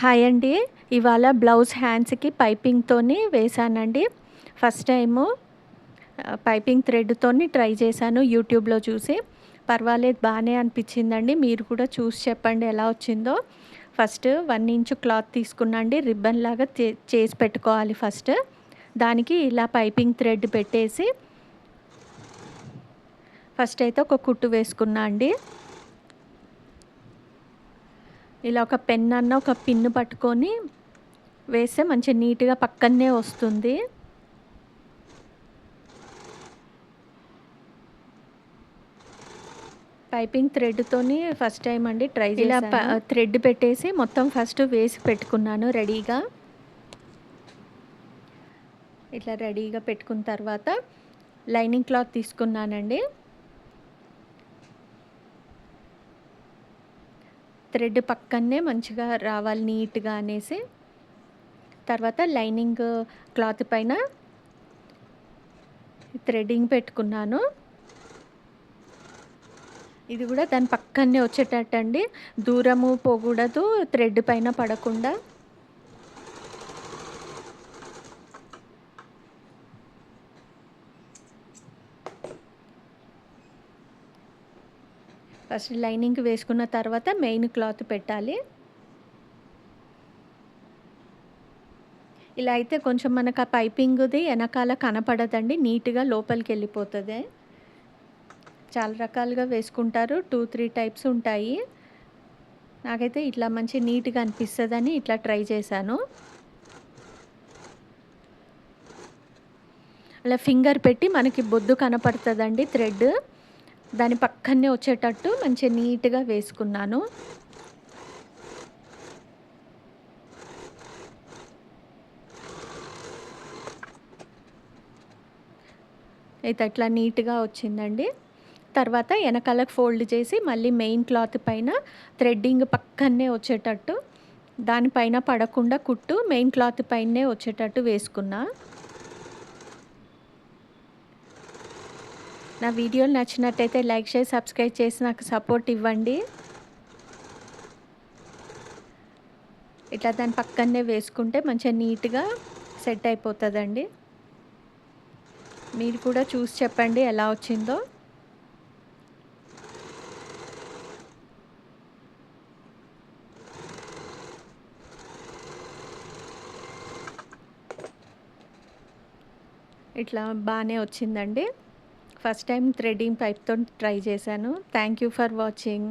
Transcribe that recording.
Hi అండి. ఇవాళ blouse హ్యాండ్స్‌కి పైపింగ్‌తోని వేశానండి. ఫస్ట్ టైము పైపింగ్ థ్రెడ్‌తోని ట్రై చేశాను యూట్యూబ్‌లో చూసి. పర్వాలేదు బానే అనిపించిందండి. మీరు కూడా చూసి చెప్పండి ఎలా వచ్చిందో. ఫస్ట్ 1 ఇంచు క్లాత్ తీసుకున్నా అండి. రిబ్బన్‌లాగా చేసి పెట్టుకోవాలి ఫస్ట్. దానికి ఇలా పైపింగ్ థ్రెడ్ పెట్టేసి ఫస్ట్ అయితే ఒక కుట్టు వేసుకున్నా అండి. ఇలా ఒక పెన్ అన్న ఒక పిన్ పట్టుకొని వేస్తే మంచి నీట్‌గా పక్కనే వస్తుంది. పైపింగ్ థ్రెడ్‌తోని ఫస్ట్ టైమ్ అండి ట్రై చేశాను. ఇలా థ్రెడ్ పెట్టేసి మొత్తం ఫస్ట్ వేసి పెట్టుకున్నాను రెడీగా. ఇట్లా రెడీగా పెట్టుకున్న తర్వాత లైనింగ్ క్లాత్ తీసుకున్నానండి. థ్రెడ్ పక్కనే మంచిగా రావాలి నీట్‌గా అనేసి. తర్వాత లైనింగ్ క్లాత్ పైన థ్రెడ్డింగ్ పెట్టుకున్నాను. ఇది కూడా దాని పక్కనే వచ్చేటట్టండి. దూరము పోకూడదు, థ్రెడ్ పైన పడకుండా. ఫస్ట్ లైనింగ్ వేసుకున్న తర్వాత మెయిన్ క్లాత్ పెట్టాలి. ఇలా అయితే కొంచెం మనకు ఆ పైపింగ్‌ది వెనకాల కనపడదండి. నీట్‌గా లోపలికి వెళ్ళిపోతుంది. చాలా రకాలుగా వేసుకుంటారు. 2, 3 టైప్స్ ఉంటాయి. నాకైతే ఇట్లా మంచి నీట్‌గా అనిపిస్తదని ఇట్లా ట్రై చేశాను. అలా ఫింగర్ పెట్టి మనకి బొద్దు కనపడుతుందండి థ్రెడ్. దాని పక్కనే వచ్చేటట్టు మంచిగా నీట్‌గా వేసుకున్నాను. అయితే అట్లా నీట్‌గా వచ్చిందండి. తర్వాత వెనకాలకు ఫోల్డ్ చేసి మళ్ళీ మెయిన్ క్లాత్ పైన థ్రెడ్డింగ్ పక్కనే వచ్చేటట్టు దానిపైన పడకుండా కుట్టు మెయిన్ క్లాత్ పైనే వచ్చేటట్టు వేసుకున్నా. నా వీడియోలు నచ్చినట్టయితే లైక్ చేసి సబ్స్క్రైబ్ చేసి నాకు సపోర్ట్ ఇవ్వండి. ఇట్లా దాని పక్కనే వేసుకుంటే మంచిగా నీట్‌గా సెట్ అయిపోతుందండి. మీరు కూడా చూసి చెప్పండి ఎలా వచ్చిందో. ఇట్లా బాగానే వచ్చిందండి. ఫస్ట్ టైం థ్రెడ్డింగ్ పైప్‌తో ట్రై చేశాను. Thank you for watching.